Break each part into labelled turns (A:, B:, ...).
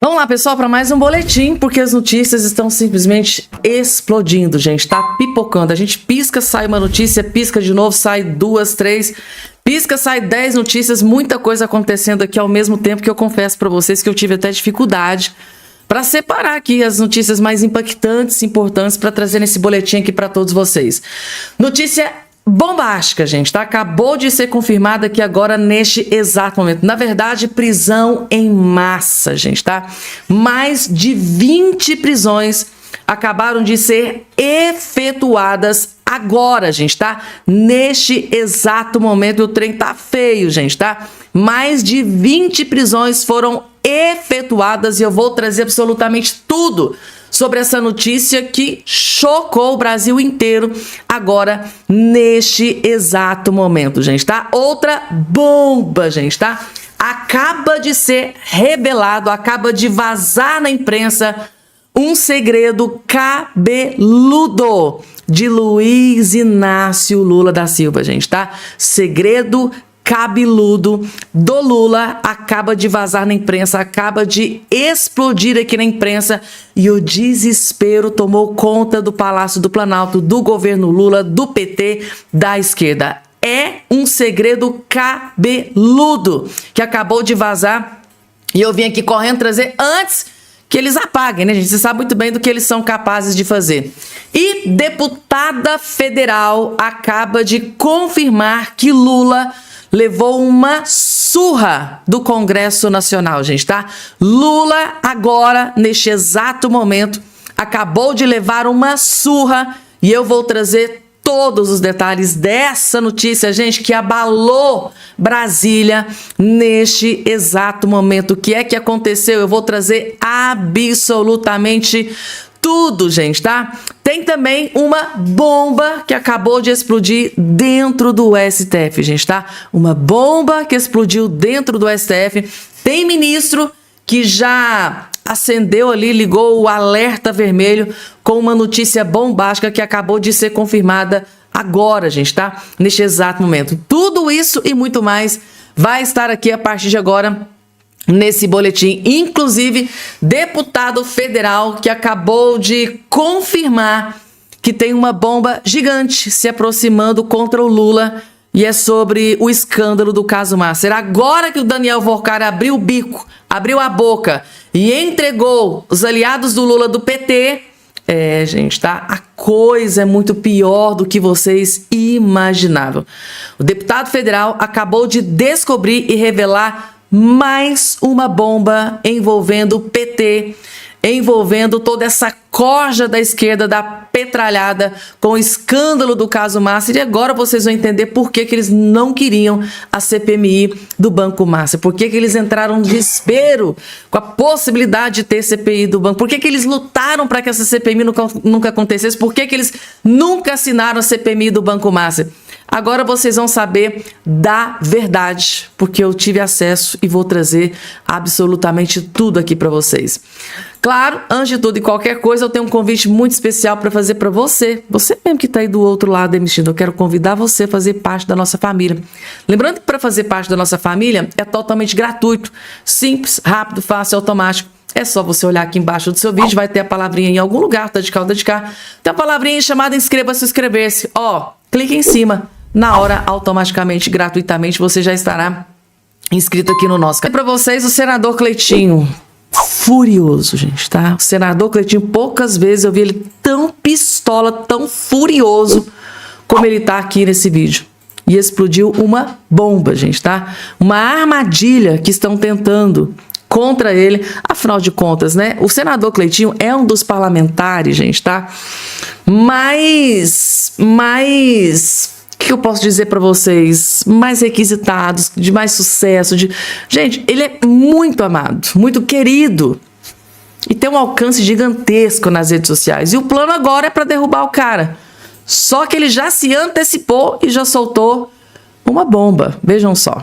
A: Vamos lá, pessoal, para mais um boletim, porque as notícias estão simplesmente explodindo, gente. Tá pipocando. A gente pisca, sai uma notícia, pisca de novo, sai duas, três, pisca, sai 10 notícias, muita coisa acontecendo aqui ao mesmo tempo, que eu confesso para vocês que eu tive até dificuldade para separar aqui as notícias mais impactantes, importantes, para trazer esse boletim aqui para todos vocês. Notícia bombástica, gente, tá? Acabou de ser confirmada aqui agora neste exato momento. Na verdade, prisão em massa, gente, tá? Mais de 20 prisões acabaram de ser efetuadas agora, gente, tá? Neste exato momento, o trem tá feio, gente, tá? Mais de 20 prisões foram efetuadas e eu vou trazer absolutamente tudo sobre essa notícia que chocou o Brasil inteiro agora, neste exato momento, gente, tá? Outra bomba, gente, tá? Acaba de ser revelado, acaba de vazar na imprensa um segredo cabeludo de Luiz Inácio Lula da Silva, gente, tá? Segredo cabeludo do Lula acaba de vazar na imprensa, acaba de explodir aqui na imprensa e o desespero tomou conta do Palácio do Planalto, do governo Lula, do PT, da esquerda. É um segredo cabeludo que acabou de vazar e eu vim aqui correndo trazer antes que eles apaguem, né, gente? Você sabe muito bem do que eles são capazes de fazer. E deputada federal acaba de confirmar que Lula levou uma surra do Congresso Nacional, gente, tá? Lula agora, neste exato momento, acabou de levar uma surra e eu vou trazer todos os detalhes dessa notícia, gente, que abalou Brasília neste exato momento. O que é que aconteceu? Eu vou trazer absolutamente tudo, gente, tá? Tem também uma bomba que acabou de explodir dentro do STF, gente, tá? Uma bomba que explodiu dentro do STF. Tem ministro que já acendeu ali, ligou o alerta vermelho com uma notícia bombástica que acabou de ser confirmada agora, gente, tá? Neste exato momento. Tudo isso e muito mais vai estar aqui a partir de agora nesse boletim, inclusive deputado federal que acabou de confirmar que tem uma bomba gigante se aproximando contra o Lula e é sobre o escândalo do caso Master. Agora que o Daniel Vorcari abriu o bico, abriu a boca e entregou os aliados do Lula do PT, gente, tá? A coisa é muito pior do que vocês imaginavam. O deputado federal acabou de descobrir e revelar mais uma bomba envolvendo o PT, envolvendo toda essa corja da esquerda, da petralhada, com o escândalo do caso Master. E agora vocês vão entender por que eles não queriam a CPMI do Banco Master, por que eles entraram no desespero com a possibilidade de ter CPI do banco, por que eles lutaram para que essa CPMI nunca acontecesse, por que eles nunca assinaram a CPMI do Banco Master. Agora vocês vão saber da verdade, porque eu tive acesso e vou trazer absolutamente tudo aqui para vocês. Claro, antes de tudo e qualquer coisa, eu tenho um convite muito especial para fazer para você. Você mesmo que está aí do outro lado emitindo, eu quero convidar você a fazer parte da nossa família. Lembrando que para fazer parte da nossa família é totalmente gratuito, simples, rápido, fácil, automático. É só você olhar aqui embaixo do seu vídeo, vai ter a palavrinha em algum lugar, tá de cá ou tá de cá. Tem a palavrinha chamada inscreva-se, inscrever-se. Ó, clique em cima. Na hora, automaticamente, gratuitamente, você já estará inscrito aqui no nosso canal. Para vocês, o senador Cleitinho, furioso, gente, tá? O senador Cleitinho, poucas vezes eu vi ele tão pistola, tão furioso como ele tá aqui nesse vídeo. E explodiu uma bomba, gente, tá? Uma armadilha que estão tentando contra ele. Afinal de contas, né? O senador Cleitinho é um dos parlamentares, gente, tá? O que eu posso dizer para vocês? Mais requisitados, de mais sucesso. Gente, ele é muito amado, muito querido. E tem um alcance gigantesco nas redes sociais. E o plano agora é para derrubar o cara. Só que ele já se antecipou e já soltou uma bomba. Vejam só.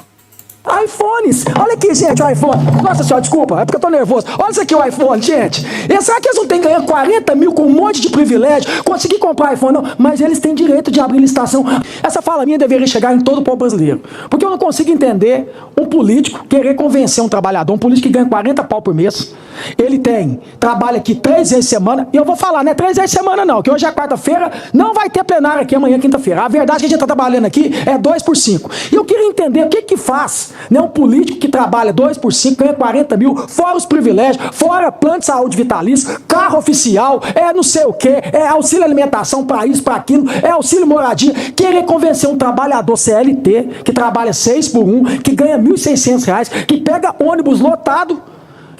B: iPhones, olha aqui, gente, o iPhone. Nossa senhora, desculpa, é porque eu tô nervoso. Olha isso aqui, o iPhone, gente. E será que eles não têm que ganhar 40 mil com um monte de privilégio? Conseguir comprar iPhone, não. Mas eles têm direito de abrir licitação. Essa fala minha deveria chegar em todo o povo brasileiro. Porque eu não consigo entender um político querer convencer um trabalhador, um político que ganha 40 pau por mês, ele trabalha aqui 3 vezes semana, e eu vou falar, não é 3 vezes semana não, que hoje é quarta-feira, não vai ter plenário aqui amanhã, quinta-feira. A verdade é que a gente está trabalhando aqui é 2 por 5. E eu queria entender o que faz, né, um político que trabalha 2 por 5, ganha 40 mil, fora os privilégios, fora plano de saúde vitalício, carro oficial, não sei o que, auxílio alimentação para isso, para aquilo, auxílio moradia, querer convencer um trabalhador CLT, que trabalha 6 por 1, que ganha R$ 1.600, que pega ônibus lotado,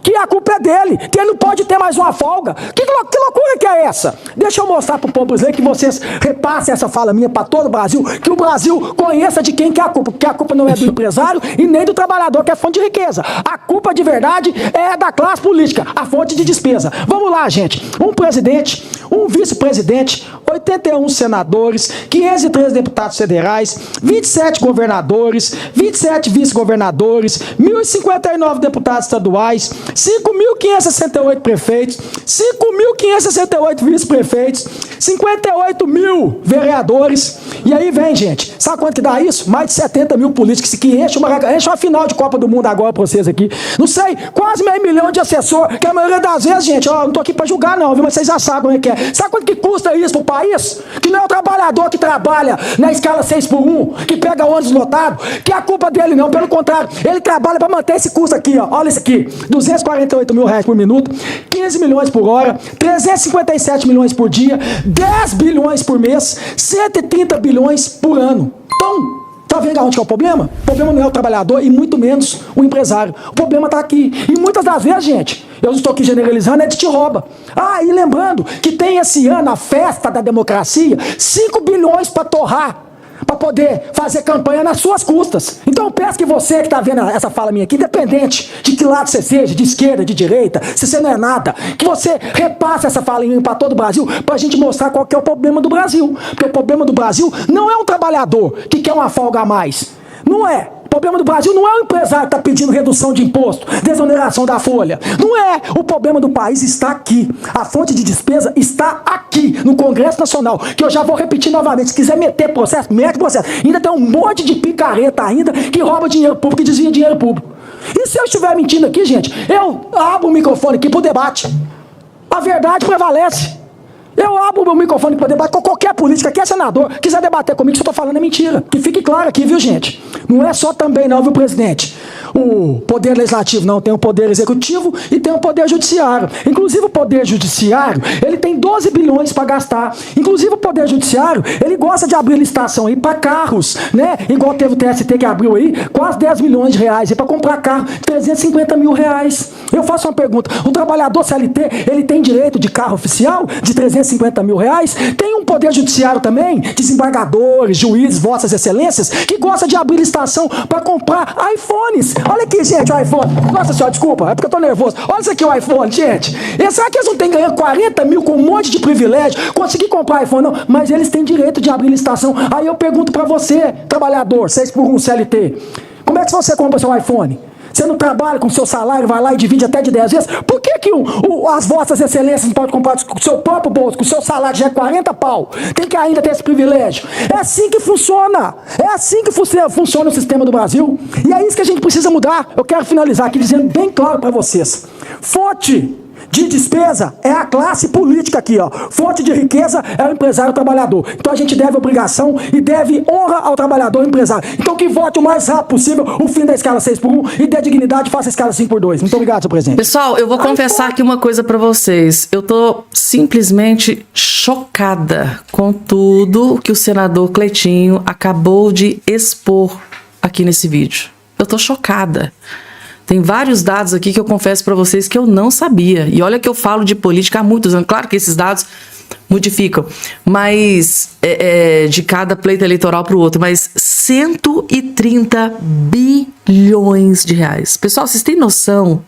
B: que a culpa é dele, que ele não pode ter mais uma folga. Que loucura que é essa? Deixa eu mostrar pro povo brasileiro, que vocês repassem essa fala minha para todo o Brasil, que o Brasil conheça de quem que é a culpa, porque a culpa não é do empresário e nem do trabalhador, que é fonte de riqueza. A culpa de verdade é da classe política, a fonte de despesa. Vamos lá, gente. Um presidente, um vice-presidente, 81 senadores, 513 deputados federais, 27 governadores, 27 vice-governadores, 1.059 deputados estaduais, 5.568 prefeitos, 5.568 vice-prefeitos, 58 mil vereadores. E aí vem, gente, sabe quanto que dá isso? Mais de 70 mil políticos que enche uma final de Copa do Mundo agora pra vocês aqui. Não sei, quase meio milhão de assessor, que a maioria das vezes, gente, ó, não tô aqui pra julgar não, viu? Mas vocês já sabem como é que é. Sabe quanto que custa isso pro país? Que não é o trabalhador que trabalha na escala 6 por 1, que pega ônibus lotado, que é a culpa dele não, pelo contrário, ele trabalha pra manter esse custo aqui, ó. Olha isso aqui, 248 mil reais por minuto, 15 milhões por hora, 357 milhões por dia, 10 bilhões por mês, 130 bilhões por ano. Então, tá vendo onde que é o problema? O problema não é o trabalhador e muito menos o empresário. O problema tá aqui. E muitas das vezes, gente, eu não estou aqui generalizando, é de te rouba. Ah, e lembrando que tem esse ano a festa da democracia, 5 bilhões para torrar, para poder fazer campanha nas suas custas. Então eu peço que você que está vendo essa fala minha aqui, independente de que lado você seja, de esquerda, de direita, se você não é nada, que você repasse essa fala minha para todo o Brasil, para a gente mostrar qual que é o problema do Brasil. Porque o problema do Brasil não é um trabalhador que quer uma folga a mais. Não é. O problema do Brasil não é o empresário que está pedindo redução de imposto, desoneração da folha. Não é. O problema do país está aqui. A fonte de despesa está aqui, no Congresso Nacional, que eu já vou repetir novamente. Se quiser meter processo, mete processo. Ainda tem um monte de picareta ainda que rouba dinheiro público e desvia dinheiro público. E se eu estiver mentindo aqui, gente, eu abro o microfone aqui para o debate. A verdade prevalece. Eu abro o meu microfone para debater com qualquer político, qualquer senador, quiser debater comigo, se eu estou falando é mentira. Que fique claro aqui, viu, gente? Não é só também não, viu, presidente? O poder legislativo não, tem o poder executivo e tem o poder judiciário. Inclusive o poder judiciário, ele tem 12 bilhões para gastar. Inclusive o poder judiciário, ele gosta de abrir licitação aí para carros, né? Igual teve o TST que abriu aí, quase 10 milhões de reais aí para comprar carro, 350 mil reais. Eu faço uma pergunta, o trabalhador CLT, ele tem direito de carro oficial de 350 mil reais? Tem um poder judiciário também, desembargadores, juízes, vossas excelências, que gosta de abrir licitação para comprar iPhones. Olha aqui, gente, o iPhone. Nossa senhora, desculpa, é porque eu tô nervoso. Olha isso aqui, o iPhone, gente. Será que eles não têm ganhando 40 mil com um monte de privilégio? Conseguir comprar iPhone, não. Mas eles têm direito de abrir licitação. Aí eu pergunto pra você, trabalhador, 6 por 1 CLT. Como é que você compra seu iPhone? Você não trabalha com o seu salário, vai lá e divide até de 10 vezes? Por que as vossas excelências não podem comprar com o seu próprio bolso, com o seu salário já é 40 pau? Tem que ainda ter esse privilégio. É assim que funciona. É assim que funciona o sistema do Brasil. E é isso que a gente precisa mudar. Eu quero finalizar aqui dizendo bem claro para vocês. Fonte de despesa é a classe política aqui, ó. Fonte de riqueza é o empresário trabalhador. Então a gente deve obrigação e deve honra ao trabalhador e empresário. Então que vote o mais rápido possível o fim da escala 6 por 1 e dê dignidade e faça a escala 5 por 2. Muito obrigado, senhor presidente.
A: Pessoal, eu vou confessar aqui uma coisa pra vocês. Eu tô simplesmente chocada com tudo que o senador Cleitinho acabou de expor aqui nesse vídeo. Eu tô chocada. Tem vários dados aqui que eu confesso para vocês que eu não sabia. E olha que eu falo de política há muitos anos. Claro que esses dados modificam, mas de cada pleito eleitoral para o outro. Mas 130 bilhões de reais. Pessoal, vocês têm noção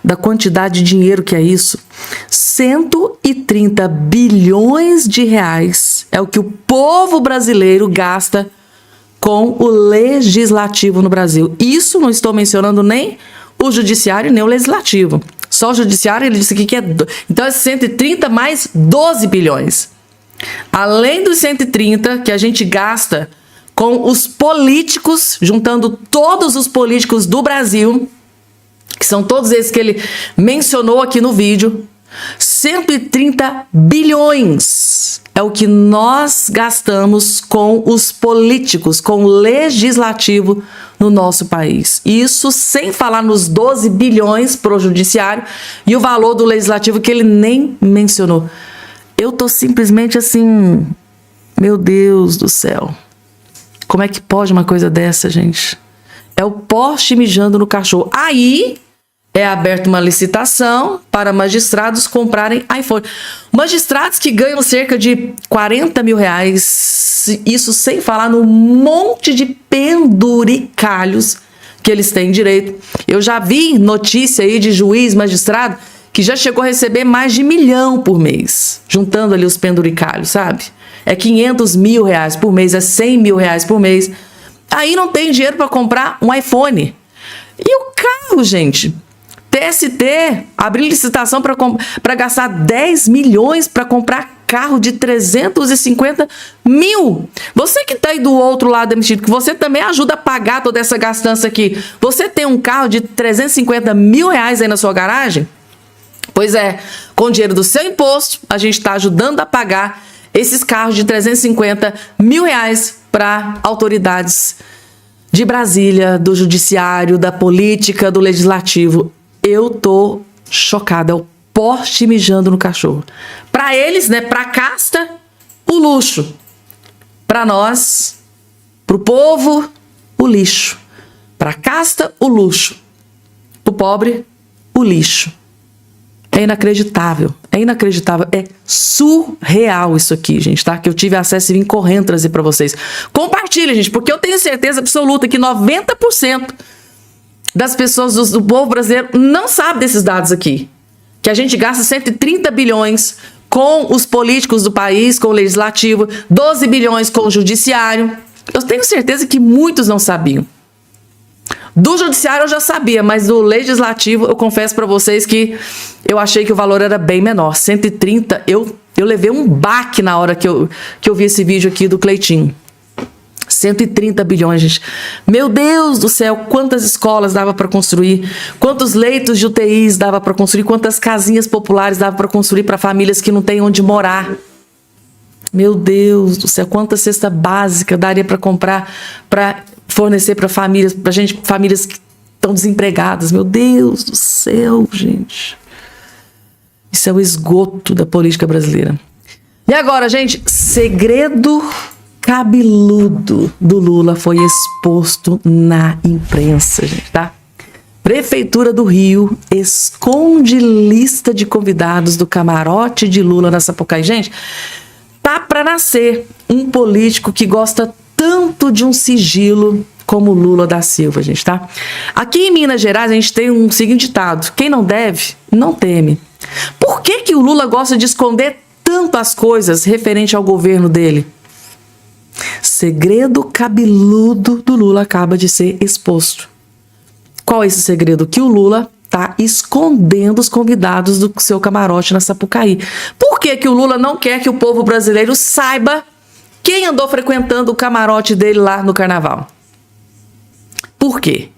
A: da quantidade de dinheiro que é isso? 130 bilhões de reais é o que o povo brasileiro gasta com o legislativo no Brasil. Isso não estou mencionando nem o judiciário nem o legislativo. Só o judiciário, ele disse aqui que é... Então é 130 mais 12 bilhões. Além dos 130 que a gente gasta com os políticos, juntando todos os políticos do Brasil, que são todos esses que ele mencionou aqui no vídeo, 130 bilhões é o que nós gastamos com os políticos, com o legislativo no nosso país. Isso sem falar nos 12 bilhões para o judiciário e o valor do legislativo que ele nem mencionou. Eu tô simplesmente assim, meu Deus do céu. Como é que pode uma coisa dessa, gente? É o poste mijando no cachorro. Aí é aberta uma licitação para magistrados comprarem iPhone. Magistrados que ganham cerca de 40 mil reais, isso sem falar no monte de penduricalhos que eles têm direito. Eu já vi notícia aí de juiz, magistrado, que já chegou a receber mais de 1 milhão por mês, juntando ali os penduricalhos, sabe? É 500 mil reais por mês, é 100 mil reais por mês. Aí não tem dinheiro para comprar um iPhone. E o carro, gente? TST abriu licitação para gastar 10 milhões para comprar carro de 350 mil. Você que está aí do outro lado da mexida, que você também ajuda a pagar toda essa gastança aqui. Você tem um carro de 350 mil reais aí na sua garagem? Pois é, com o dinheiro do seu imposto, a gente está ajudando a pagar esses carros de 350 mil reais para autoridades de Brasília, do judiciário, da política, do legislativo. Eu tô chocada, é o poste mijando no cachorro. Para eles, né, pra casta, o luxo. Para nós, pro povo, o lixo. Pra casta, o luxo. O pobre, o lixo. É inacreditável, é surreal isso aqui, gente, tá? Que eu tive acesso e vim correndo trazer para vocês. Compartilha, gente, porque eu tenho certeza absoluta que 90% das pessoas do povo brasileiro não sabe desses dados aqui. Que a gente gasta 130 bilhões com os políticos do país, com o legislativo, 12 bilhões com o judiciário. Eu tenho certeza que muitos não sabiam. Do judiciário eu já sabia, mas do legislativo eu confesso para vocês que eu achei que o valor era bem menor. 130, eu levei um baque na hora que eu vi esse vídeo aqui do Cleitinho. 130 bilhões, gente. Meu Deus do céu, quantas escolas dava para construir, quantos leitos de UTIs dava para construir, quantas casinhas populares dava para construir para famílias que não têm onde morar. Meu Deus do céu, quanta cesta básica daria para comprar, para fornecer para famílias, famílias que estão desempregadas. Meu Deus do céu, gente. Isso é o esgoto da política brasileira. E agora, gente, segredo cabeludo do Lula foi exposto na imprensa, gente, tá? Prefeitura do Rio esconde lista de convidados do camarote de Lula na Sapucaí. Gente, tá para nascer um político que gosta tanto de um sigilo como Lula da Silva, gente, tá? Aqui em Minas Gerais a gente tem um seguinte ditado: quem não deve, não teme. Por que o Lula gosta de esconder tanto as coisas referente ao governo dele? Segredo cabeludo do Lula acaba de ser exposto. Qual é esse segredo? Que o Lula tá escondendo os convidados do seu camarote na Sapucaí. Por que o Lula não quer que o povo brasileiro saiba quem andou frequentando o camarote dele lá no carnaval? Por quê?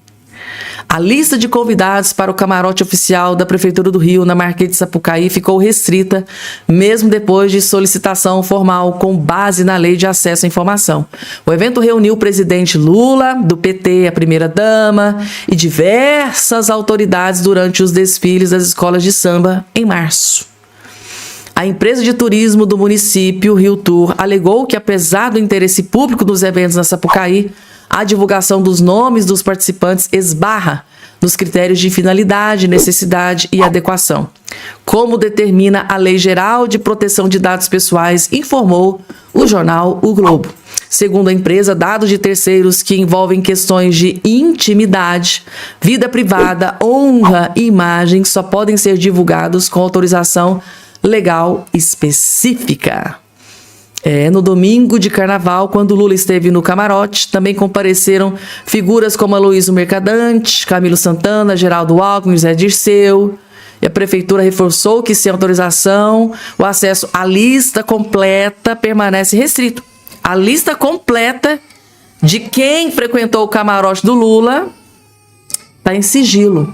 A: A lista de convidados para o camarote oficial da Prefeitura do Rio, na Marquês de Sapucaí, ficou restrita, mesmo depois de solicitação formal com base na Lei de Acesso à Informação. O evento reuniu o presidente Lula, do PT, a primeira-dama e diversas autoridades durante os desfiles das escolas de samba em março. A empresa de turismo do município, Rio Tour, alegou que, apesar do interesse público dos eventos na Sapucaí, a divulgação dos nomes dos participantes esbarra nos critérios de finalidade, necessidade e adequação, como determina a Lei Geral de Proteção de Dados Pessoais, informou o jornal O Globo. Segundo a empresa, dados de terceiros que envolvem questões de intimidade, vida privada, honra e imagem só podem ser divulgados com autorização legal específica. No domingo de carnaval, quando Lula esteve no camarote, também compareceram figuras como Aloysio Mercadante, Camilo Santana, Geraldo Alckmin, José Dirceu. E a prefeitura reforçou que, sem autorização, o acesso à lista completa permanece restrito. A lista completa de quem frequentou o camarote do Lula está em sigilo.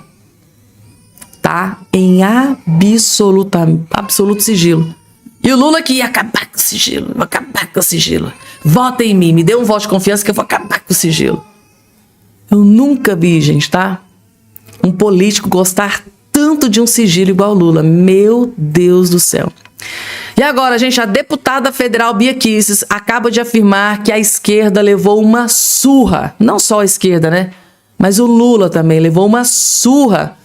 A: tá em absoluto sigilo. E o Lula que ia acabar com o sigilo, vou acabar com o sigilo. Vota em mim, me dê um voto de confiança que eu vou acabar com o sigilo. Eu nunca vi, gente, tá? Um político gostar tanto de um sigilo igual o Lula. Meu Deus do céu. E agora, gente, a deputada federal Bia Kicis acaba de afirmar que a esquerda levou uma surra. Não só a esquerda, né? Mas o Lula também levou uma surra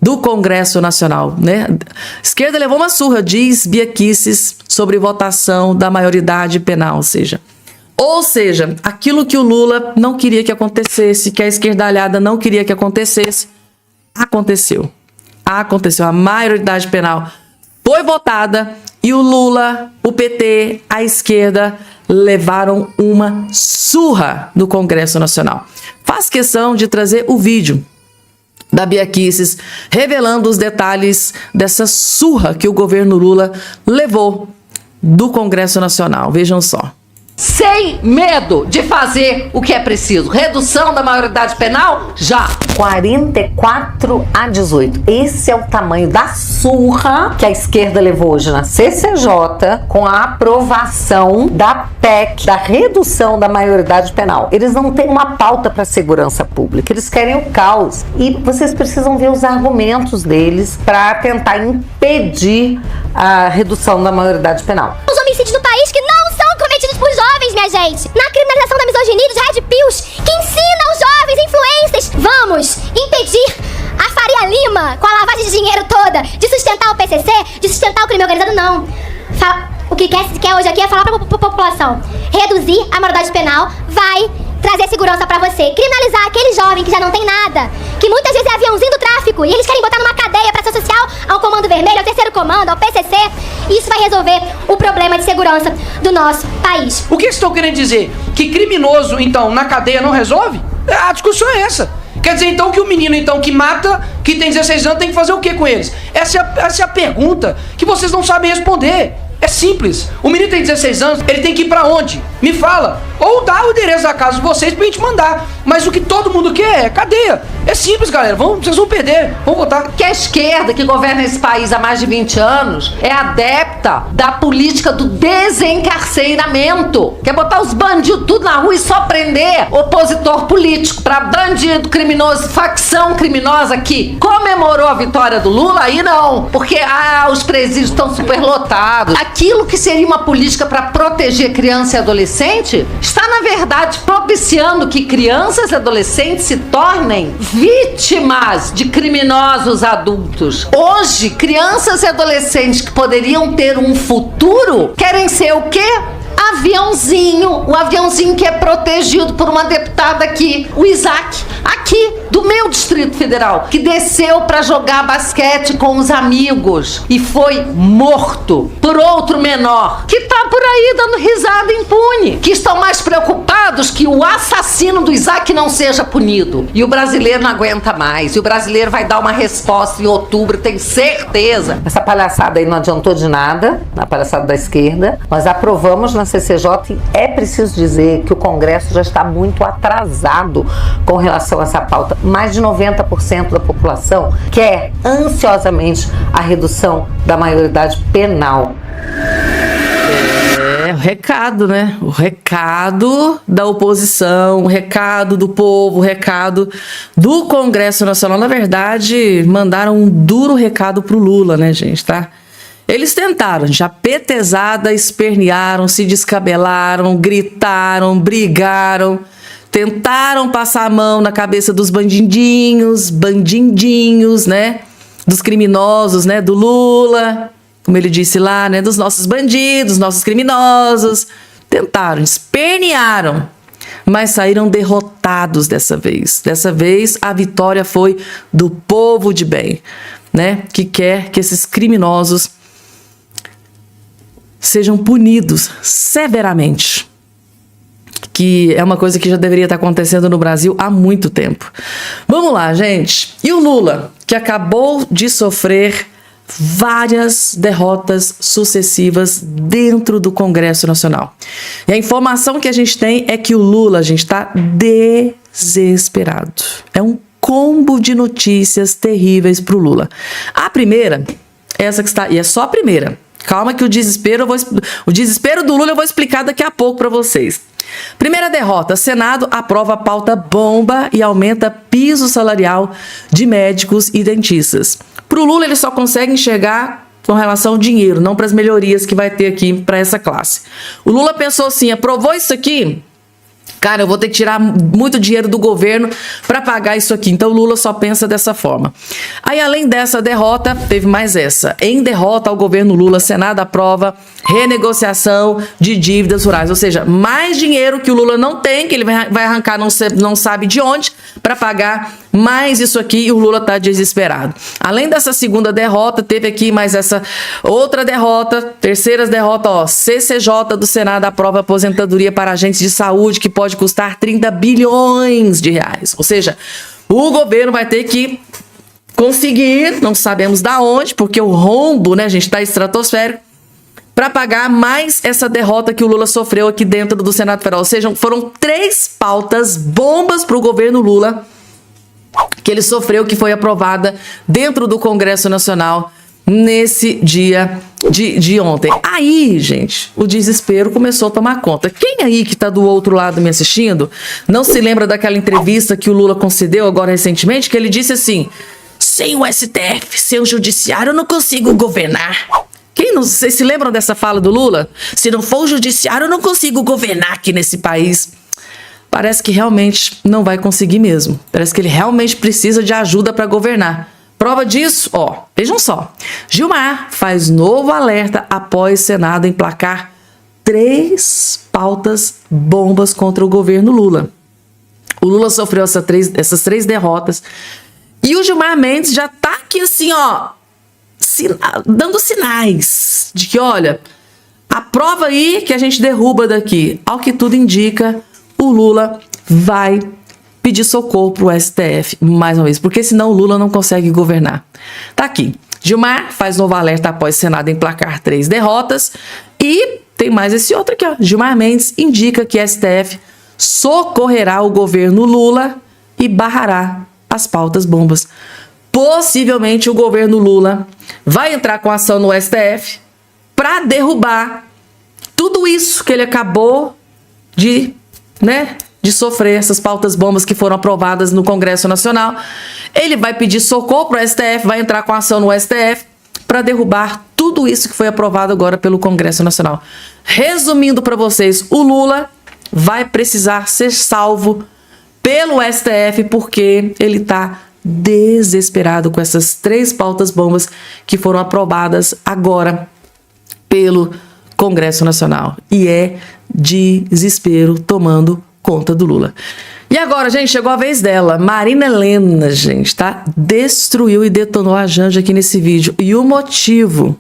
A: do Congresso Nacional, né? A esquerda levou uma surra, diz Bia Kicis, sobre votação da maioridade penal, ou seja, aquilo que o Lula não queria que acontecesse, que a esquerdalhada não queria que acontecesse, aconteceu. A maioridade penal foi votada e o Lula, o PT, a esquerda levaram uma surra no Congresso Nacional. Faz questão de trazer o vídeo da Bia Kicis revelando os detalhes dessa surra que o governo Lula levou do Congresso Nacional. Vejam só.
C: Sem medo de fazer o que é preciso. Redução da maioridade penal? Já. 44-18. Esse é o tamanho da surra que a esquerda levou hoje na CCJ com a aprovação da PEC, da redução da maioridade penal. Eles não têm uma pauta para segurança pública, eles querem o caos. E vocês precisam ver os argumentos deles para tentar impedir a redução da maioridade penal.
D: Os homicídios do país que não são cometidos por jovens, minha gente. Na criminalização da misoginia e dos red pills, que ensinam os jovens influencers. Vamos impedir a Faria Lima, com a lavagem de dinheiro toda, de sustentar o PCC, de sustentar o crime organizado, não. O que quer hoje aqui é falar pra população. Reduzir a maioridade penal vai trazer segurança pra você. Criminalizar aquele jovem que já não tem nada, que muitas vezes é aviãozinho do tráfico, e eles querem botar numa cadeia pra ação social, ao Comando Vermelho, ao Terceiro Comando, ao PCC. Isso vai resolver o problema de segurança do nosso país.
E: O que estão querendo dizer? Que criminoso, então, na cadeia não resolve? A discussão é essa. Quer dizer, então, que o menino, então, que mata, que tem 16 anos, tem que fazer o que com eles? Essa é a pergunta que vocês não sabem responder. É simples. O menino tem 16 anos, ele tem que ir pra onde? Me fala. Ou dá o endereço da casa de vocês pra gente mandar. Mas o que todo mundo quer é cadeia. É simples, galera. Vocês vão perder. Vão votar.
C: Que a esquerda, que governa esse país há mais de 20 anos, é adepta da política do desencarceramento. Quer botar os bandidos tudo na rua e só prender opositor político. Pra bandido, criminoso, facção criminosa que comemorou a vitória do Lula, aí não. Porque os presídios estão superlotados. Aquilo que seria uma política para proteger criança e adolescente está, na verdade, propiciando que crianças e adolescentes se tornem vítimas de criminosos adultos. Hoje, crianças e adolescentes que poderiam ter um futuro querem ser o quê? Aviãozinho, o aviãozinho que é protegido por uma deputada aqui, o Isaac, aqui do meu Distrito Federal, que desceu para jogar basquete com os amigos e foi morto por outro menor que tá por aí dando risada impune, que estão mais preocupados que o assassino do Isaac não seja punido. E o brasileiro não aguenta mais, e o brasileiro vai dar uma resposta em outubro, tenho certeza. Essa palhaçada aí não adiantou de nada, a palhaçada da esquerda. Nós aprovamos na CCJ e é preciso dizer que o Congresso já está muito atrasado com relação a essa pauta. Mais de 90% da população quer ansiosamente a redução da maioridade penal.
A: É, o recado, né? O recado da oposição, o recado do povo, o recado do Congresso Nacional. Na verdade, mandaram um duro recado pro Lula, né, gente, tá? Eles tentaram, já petezada, espernearam, se descabelaram, gritaram, brigaram, tentaram passar a mão na cabeça dos bandidinhos, né? Dos criminosos, né? Do Lula, como ele disse lá, né? Dos nossos bandidos, nossos criminosos. Tentaram, espernearam, mas saíram derrotados dessa vez. Dessa vez, a vitória foi do povo de bem, né? Que quer que esses criminosos sejam punidos severamente, que é uma coisa que já deveria estar acontecendo no Brasil há muito tempo. Vamos lá, gente. E o Lula, que acabou de sofrer várias derrotas sucessivas dentro do Congresso Nacional. E a informação que a gente tem é que o Lula, a gente está desesperado. É um combo de notícias terríveis pro Lula. A primeira, essa que está, e é só a primeira. Calma que o desespero do Lula eu vou explicar daqui a pouco para vocês. Primeira derrota, Senado aprova pauta bomba e aumenta piso salarial de médicos e dentistas. Pro Lula ele só consegue enxergar com relação ao dinheiro, não para as melhorias que vai ter aqui para essa classe. O Lula pensou assim, aprovou isso aqui, cara, eu vou ter que tirar muito dinheiro do governo para pagar isso aqui. Então o Lula só pensa dessa forma. Aí, além dessa derrota, teve mais essa. Em derrota ao governo Lula, Senado aprova renegociação de dívidas rurais. Ou seja, mais dinheiro que o Lula não tem, que ele vai arrancar não sabe de onde, para pagar mais isso aqui, e o Lula tá desesperado. Além dessa segunda derrota, teve aqui mais essa outra derrota, terceira derrota, ó, CCJ do Senado aprova aposentadoria para agentes de saúde que pode custar 30 bilhões de reais. Ou seja, o governo vai ter que conseguir, não sabemos da onde, porque o rombo, né, gente, tá estratosférico, para pagar mais essa derrota que o Lula sofreu aqui dentro do Senado Federal. Ou seja, foram 3 pautas bombas para o governo Lula que ele sofreu, que foi aprovada dentro do Congresso Nacional nesse dia de ontem. Aí, gente, o desespero começou a tomar conta. Quem aí que está do outro lado me assistindo não se lembra daquela entrevista que o Lula concedeu agora recentemente, que ele disse assim, sem o STF, sem o judiciário, eu não consigo governar. Vocês se lembram dessa fala do Lula? Se não for o judiciário, eu não consigo governar aqui nesse país. Parece que realmente não vai conseguir mesmo. Parece que ele realmente precisa de ajuda para governar. Prova disso, ó, vejam só. Gilmar faz novo alerta após Senado emplacar 3 pautas bombas contra o governo Lula. O Lula sofreu essas 3 derrotas. E o Gilmar Mendes já tá aqui assim, ó, dando sinais de que, olha, aprova aí que a gente derruba daqui. Ao que tudo indica, o Lula vai pedir socorro pro STF mais uma vez, porque senão o Lula não consegue governar. Tá aqui. Gilmar faz novo alerta após o Senado emplacar 3 derrotas. E tem mais esse outro aqui, ó. Gilmar Mendes indica que STF socorrerá o governo Lula e barrará as pautas bombas. Possivelmente o governo Lula vai entrar com ação no STF para derrubar tudo isso que ele acabou de sofrer, essas pautas bombas que foram aprovadas no Congresso Nacional. Ele vai pedir socorro para o STF, vai entrar com ação no STF para derrubar tudo isso que foi aprovado agora pelo Congresso Nacional. Resumindo para vocês, o Lula vai precisar ser salvo pelo STF porque ele está desesperado com essas 3 pautas bombas que foram aprovadas agora pelo Congresso Nacional. E é desespero tomando conta do Lula. E agora, gente, chegou a vez dela. Marina Helena, gente, tá? Destruiu e detonou a Janja aqui nesse vídeo. E o motivo,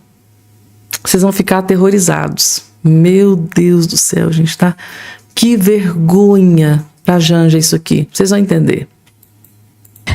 A: vocês vão ficar aterrorizados. Meu Deus do céu, gente, tá? Que vergonha pra Janja isso aqui. Vocês vão entender.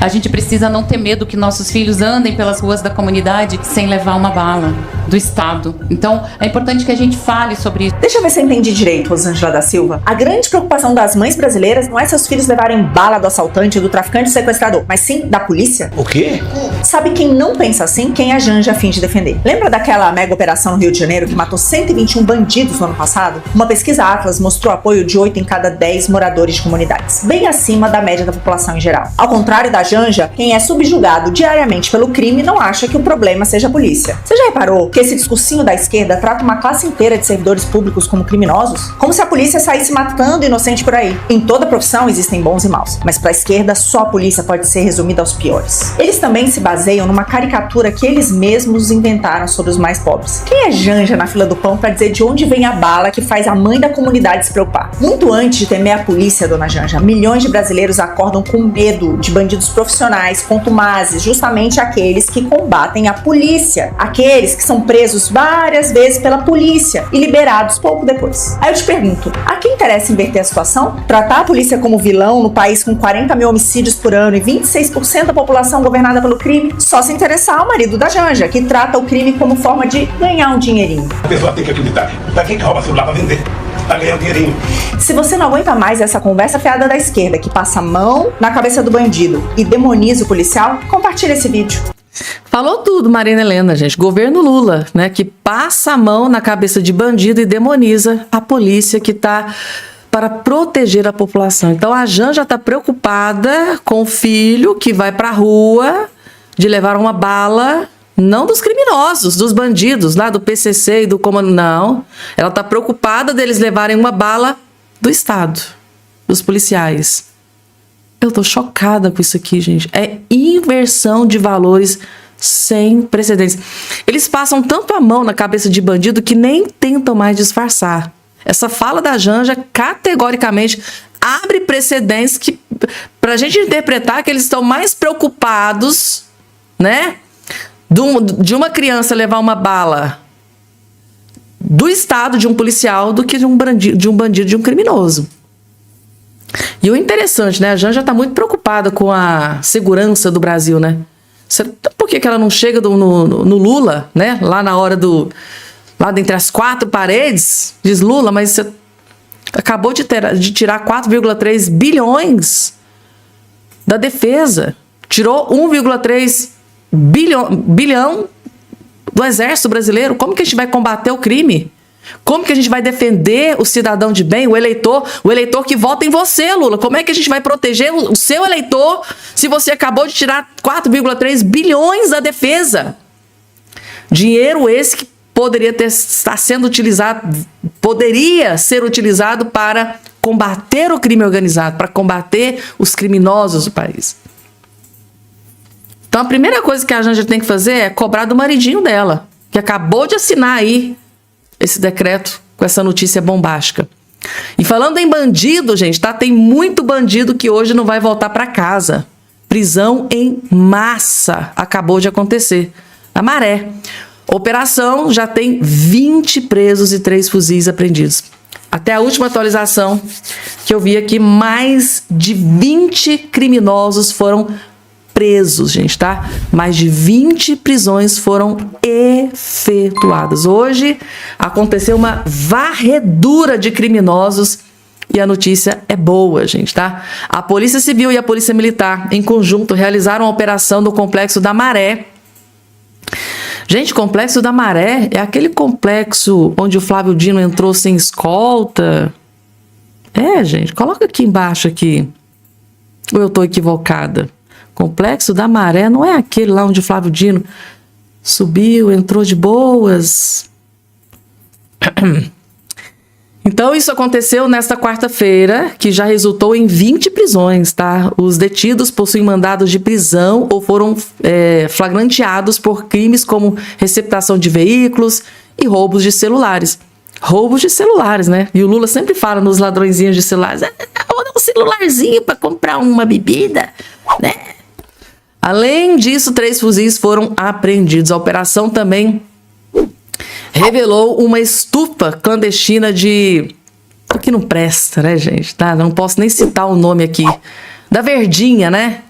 F: A gente precisa não ter medo que nossos filhos andem pelas ruas da comunidade sem levar uma bala do Estado. Então, é importante que a gente fale sobre isso.
G: Deixa eu ver se eu entendi direito, Rosângela da Silva. A grande preocupação das mães brasileiras não é seus filhos levarem bala do assaltante, do traficante, do sequestrador, mas sim da polícia?
H: O quê?
G: Sabe quem não pensa assim? Quem a Janja finge defender. Lembra daquela mega operação no Rio de Janeiro que matou 121 bandidos no ano passado? Uma pesquisa Atlas mostrou apoio de 8 em cada 10 moradores de comunidades, bem acima da média da população em geral. Ao contrário da Janja, quem é subjugado diariamente pelo crime não acha que o problema seja a polícia. Você já reparou que esse discursinho da esquerda trata uma classe inteira de servidores públicos como criminosos? Como se a polícia saísse matando inocente por aí. Em toda profissão existem bons e maus, mas para a esquerda só a polícia pode ser resumida aos piores. Eles também se baseiam numa caricatura que eles mesmos inventaram sobre os mais pobres. Quem é Janja na fila do pão para dizer de onde vem a bala que faz a mãe da comunidade se preocupar? Muito antes de temer a polícia, dona Janja, milhões de brasileiros acordam com medo de bandidos profissionais contumazes, justamente aqueles que combatem a polícia, aqueles que são presos várias vezes pela polícia e liberados pouco depois. Aí eu te pergunto, a quem interessa inverter a situação? Tratar a polícia como vilão no país com 40 mil homicídios por ano e 26% da população governada pelo crime? crime só se interessar ao marido da Janja, que trata o crime como forma de ganhar um dinheirinho.
H: A pessoa tem que acreditar. Pra quem que rouba celular pra vender? Pra ganhar um dinheirinho.
G: Se você não aguenta mais essa conversa fiada da esquerda que passa a mão na cabeça do bandido e demoniza o policial, compartilha esse vídeo.
A: Falou tudo, Marina Helena, gente. Governo Lula, né? Que passa a mão na cabeça de bandido e demoniza a polícia que tá para proteger a população. Então a Janja tá preocupada com o filho que vai pra rua de levar uma bala, não dos criminosos, dos bandidos lá do PCC e do comando, não. Ela tá preocupada deles levarem uma bala do Estado, dos policiais. Eu tô chocada com isso aqui, gente. É inversão de valores sem precedentes. Eles passam tanto a mão na cabeça de bandido que nem tentam mais disfarçar. Essa fala da Janja, categoricamente, abre precedentes que, pra gente interpretar que eles estão mais preocupados, né, de uma criança levar uma bala do Estado, de um policial, do que de um bandido, de um criminoso. E o interessante, né, a Janja tá muito preocupada com a segurança do Brasil, né? Por que ela não chega no Lula, né, lá na hora lá dentre as quatro paredes, diz Lula, mas você acabou de tirar 4,3 bilhões da defesa. Tirou 1,3 bilhão do Exército Brasileiro. Como que a gente vai combater o crime? Como que a gente vai defender o cidadão de bem, o eleitor que vota em você, Lula? Como é que a gente vai proteger o seu eleitor se você acabou de tirar 4,3 bilhões da defesa? Dinheiro esse que poderia ser utilizado para combater o crime organizado, para combater os criminosos do país. Então a primeira coisa que a Janja tem que fazer é cobrar do maridinho dela, que acabou de assinar aí esse decreto com essa notícia bombástica. E falando em bandido, gente, tá? Tem muito bandido que hoje não vai voltar para casa. Prisão em massa acabou de acontecer. A Maré. Operação já tem 20 presos e 3 fuzis apreendidos. Até a última atualização que eu vi aqui, mais de 20 criminosos foram presos, gente, tá? Mais de 20 prisões foram efetuadas. Hoje aconteceu uma varredura de criminosos e a notícia é boa, gente, tá? A Polícia Civil e a Polícia Militar, em conjunto, realizaram uma operação no Complexo da Maré. Gente, Complexo da Maré é aquele complexo onde o Flávio Dino entrou sem escolta. É, gente, coloca aqui embaixo aqui. Ou eu tô equivocada? Complexo da Maré não é aquele lá onde o Flávio Dino subiu, entrou de boas. Então, isso aconteceu nesta quarta-feira, que já resultou em 20 prisões, tá? Os detidos possuem mandados de prisão ou foram flagranteados por crimes como receptação de veículos e roubos de celulares. Roubos de celulares, né? E o Lula sempre fala nos ladrõezinhos de celulares, um celularzinho para comprar uma bebida, né? Além disso, 3 fuzis foram apreendidos. A operação também revelou uma estufa clandestina de... O que não presta, né, gente? Tá? Não posso nem citar o nome aqui. Da Verdinha, né?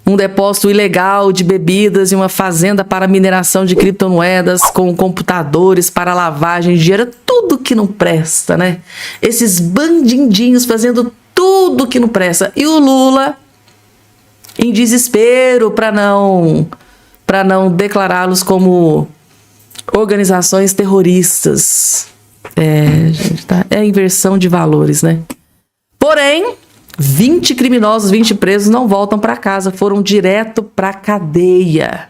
A: Um depósito ilegal de bebidas e uma fazenda para mineração de criptomoedas com computadores para lavagem de dinheiro. Tudo que não presta, né? Esses bandidinhos fazendo tudo que não presta. E o Lula, em desespero para não declará-los como organizações terroristas. Gente, tá? É inversão de valores, né? Porém, 20 criminosos, 20 presos não voltam para casa, foram direto para cadeia.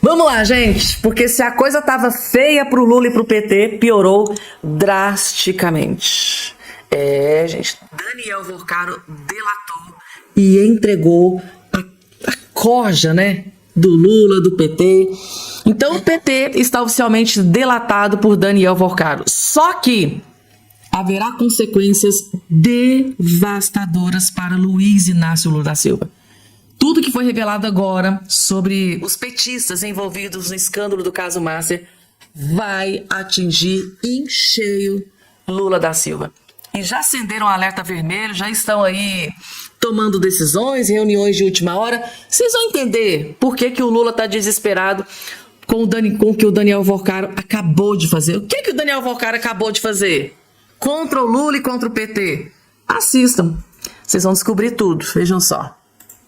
A: Vamos lá, gente, porque se a coisa tava feia pro Lula e pro PT, piorou drasticamente. Gente, Daniel Vorcaro delatou e entregou a corja, né, do Lula, do PT. Então o PT está oficialmente delatado por Daniel Vorcaro. Só que haverá consequências devastadoras para Luiz Inácio Lula da Silva. Tudo que foi revelado agora sobre os petistas envolvidos no escândalo do caso Master vai atingir em cheio Lula da Silva. E já acenderam um alerta vermelho, já estão aí tomando decisões, reuniões de última hora. Vocês vão entender por que o Lula está desesperado com o que o Daniel Volcaro acabou de fazer. O que o Daniel Volcaro acabou de fazer? Contra o Lula e contra o PT. Assistam. Vocês vão descobrir tudo. Vejam só.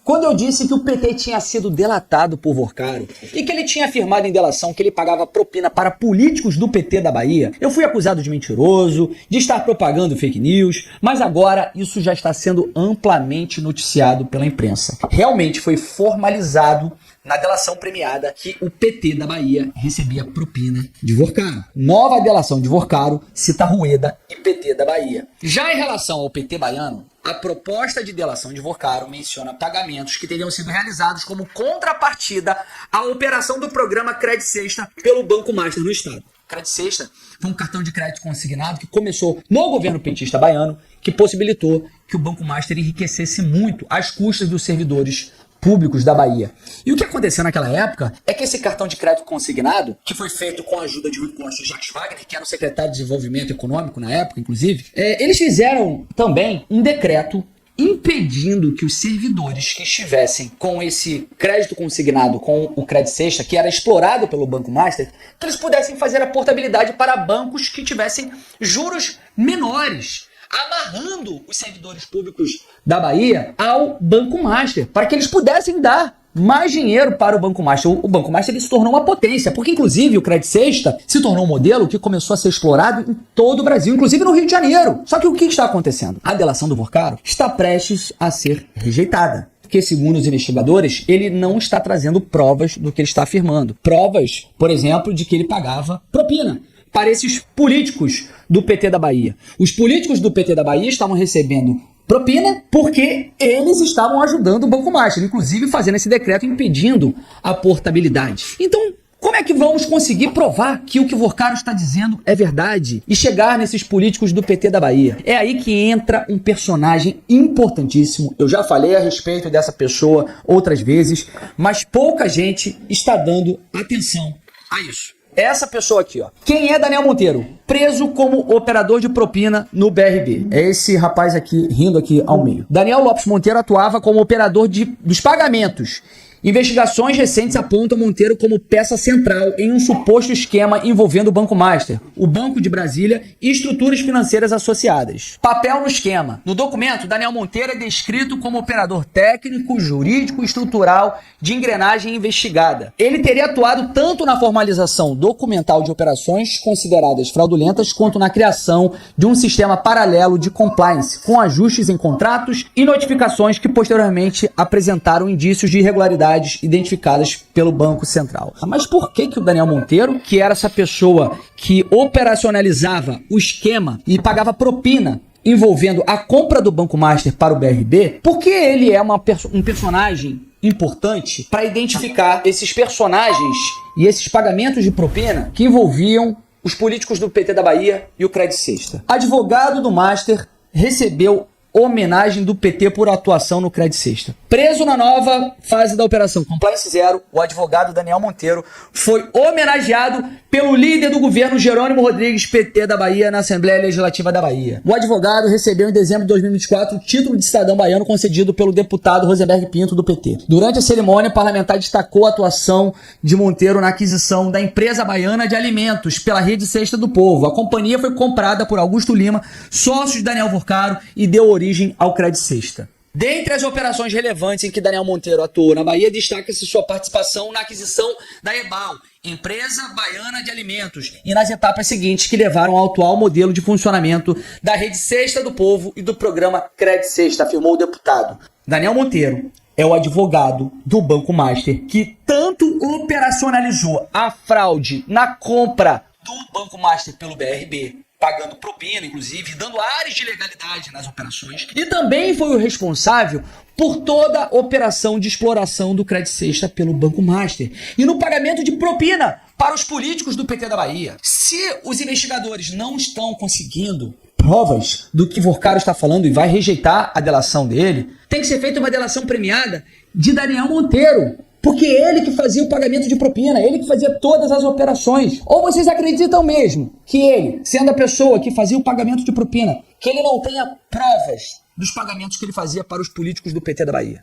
I: Quando eu disse que o PT tinha sido delatado por Volcaro e que ele tinha afirmado em delação que ele pagava propina para políticos do PT da Bahia, eu fui acusado de mentiroso, de estar propagando fake news, mas agora isso já está sendo amplamente noticiado pela imprensa. Realmente foi formalizado na delação premiada que o PT da Bahia recebia propina de Volcaro. Nova delação de Volcaro cita Rueda e PT da Bahia. Já em relação ao PT baiano, a proposta de delação de Volcaro menciona pagamentos que teriam sido realizados como contrapartida à operação do programa Crédito Sexta pelo Banco Master no estado. Crédito Sexta foi um cartão de crédito consignado que começou no governo petista baiano, que possibilitou que o Banco Master enriquecesse muito às custas dos servidores públicos da Bahia. E o que aconteceu naquela época é que esse cartão de crédito consignado, que foi feito com a ajuda de Rui Costa e Jacques Wagner, que era o secretário de Desenvolvimento Econômico na época, inclusive, eles fizeram também um decreto impedindo que os servidores que estivessem com esse crédito consignado, com o Crédito Sexta, que era explorado pelo Banco Master, que eles pudessem fazer a portabilidade para bancos que tivessem juros menores, amarrando os servidores públicos da Bahia ao Banco Master, para que eles pudessem dar mais dinheiro para o Banco Master. O Banco Master ele se tornou uma potência, porque inclusive o Crédito Sexta se tornou um modelo que começou a ser explorado em todo o Brasil, inclusive no Rio de Janeiro. Só que o que está acontecendo? A delação do Volcaro está prestes a ser rejeitada. Porque, segundo os investigadores, ele não está trazendo provas do que ele está afirmando. Provas, por exemplo, de que ele pagava propina para esses políticos do PT da Bahia. Os políticos do PT da Bahia estavam recebendo propina porque eles estavam ajudando o Banco Master, inclusive fazendo esse decreto impedindo a portabilidade. Então, como é que vamos conseguir provar que o que o Volcaro está dizendo é verdade e chegar nesses políticos do PT da Bahia? É aí que entra um personagem importantíssimo. Eu já falei a respeito dessa pessoa outras vezes, mas pouca gente está dando atenção a isso. Essa pessoa aqui, ó. Quem é Daniel Monteiro? Preso como operador de propina no BRB. É esse rapaz aqui, rindo aqui ao meio. Daniel Lopes Monteiro atuava como operador dos pagamentos. Investigações recentes apontam Monteiro como peça central em um suposto esquema envolvendo o Banco Master, o Banco de Brasília e estruturas financeiras associadas. Papel no esquema. No documento, Daniel Monteiro é descrito como operador técnico, jurídico e estrutural de engrenagem investigada. Ele teria atuado tanto na formalização documental de operações consideradas fraudulentas, quanto na criação de um sistema paralelo de compliance, com ajustes em contratos e notificações que posteriormente apresentaram indícios de irregularidade identificadas pelo Banco Central. Mas por que o Daniel Monteiro, que era essa pessoa que operacionalizava o esquema e pagava propina envolvendo a compra do Banco Master para o BRB, por que ele é um personagem importante para identificar esses personagens e esses pagamentos de propina que envolviam os políticos do PT da Bahia e o Crédito Sexta? Advogado do Master recebeu homenagem do PT por atuação no Crédito Sexta. Preso na nova fase da Operação Compliance Zero, o advogado Daniel Monteiro foi homenageado pelo líder do governo Jerônimo Rodrigues, PT da Bahia, na Assembleia Legislativa da Bahia. O advogado recebeu em dezembro de 2024 o título de cidadão baiano concedido pelo deputado Rosenberg Pinto, do PT. Durante a cerimônia, o parlamentar destacou a atuação de Monteiro na aquisição da empresa baiana de alimentos pela Rede Sexta do Povo. A companhia foi comprada por Augusto Lima, sócio de Daniel Volcaro, e deu origem ao Crédito Sexta. Dentre as operações relevantes em que Daniel Monteiro atuou na Bahia, destaca-se sua participação na aquisição da EBAL, Empresa Baiana de Alimentos, e nas etapas seguintes que levaram ao atual modelo de funcionamento da Rede Sexta do Povo e do programa Crédito Sexta, afirmou o deputado. Daniel Monteiro é o advogado do Banco Master que tanto operacionalizou a fraude na compra do Banco Master pelo BRB, pagando propina, inclusive, dando áreas de legalidade nas operações. E também foi o responsável por toda a operação de exploração do Crédito Sexta pelo Banco Master e no pagamento de propina para os políticos do PT da Bahia. Se os investigadores não estão conseguindo provas do que Volcaro está falando e vai rejeitar a delação dele, tem que ser feita uma delação premiada de Daniel Monteiro, porque ele que fazia o pagamento de propina, ele que fazia todas as operações. Ou vocês acreditam mesmo que ele, sendo a pessoa que fazia o pagamento de propina, que ele não tenha provas dos pagamentos que ele fazia para os políticos do PT da Bahia.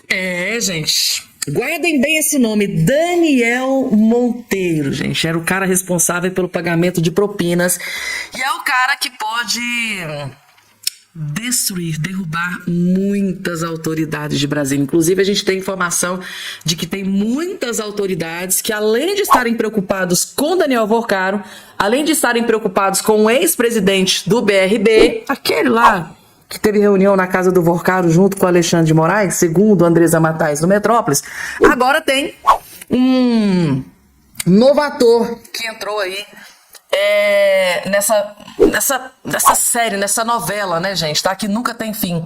A: É, gente. Guardem bem esse nome, Daniel Monteiro, gente. Era o cara responsável pelo pagamento de propinas. E é o cara que pode destruir, derrubar muitas autoridades de Brasília. Inclusive, a gente tem informação de que tem muitas autoridades que, além de estarem preocupados com Daniel Vorcaro, além de estarem preocupados com o ex-presidente do BRB, aquele lá que teve reunião na casa do Vorcaro junto com o Alexandre de Moraes, segundo Andresa Matais do Metrópolis, agora tem um novo ator que entrou aí nessa série, nessa novela, né, gente, tá? Que nunca tem fim.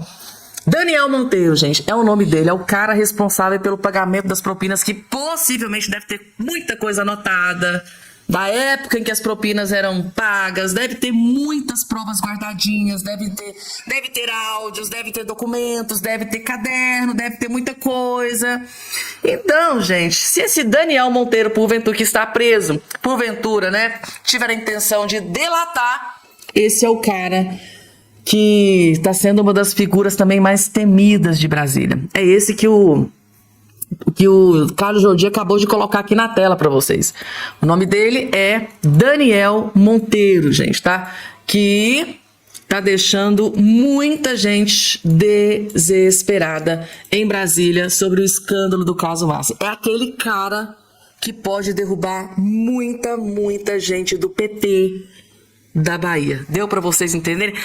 A: Daniel Monteiro, gente, é o nome dele, é o cara responsável pelo pagamento das propinas, que possivelmente deve ter muita coisa anotada da época em que as propinas eram pagas, deve ter muitas provas guardadinhas, deve ter áudios, deve ter documentos, deve ter caderno, deve ter muita coisa. Então, gente, se esse Daniel Monteiro, porventura, que está preso, porventura, né, tiver a intenção de delatar, esse é o cara que está sendo uma das figuras também mais temidas de Brasília. É esse que o Carlos Jordi acabou de colocar aqui na tela para vocês. O nome dele é Daniel Monteiro, gente, tá? Que tá deixando muita gente desesperada em Brasília sobre o escândalo do caso Márcio. É aquele cara que pode derrubar muita gente do PT da Bahia. Deu para vocês entenderem?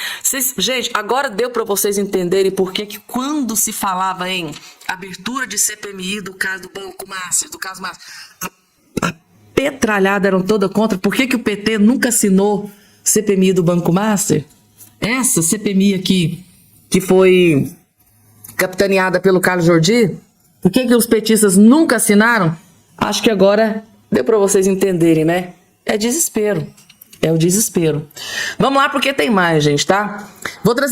A: Gente, agora deu para vocês entenderem por que quando se falava em abertura de CPMI do caso do Banco Márcio, do caso Márcio, a petralhada eram toda contra. Por que o PT nunca assinou CPMI do Banco Master? Essa CPMI aqui, que foi capitaneada pelo Carlos Jordi, por que os petistas nunca assinaram? Acho que agora deu para vocês entenderem, né? É desespero. É o desespero. Vamos lá, porque tem mais, gente, tá? Vou trazer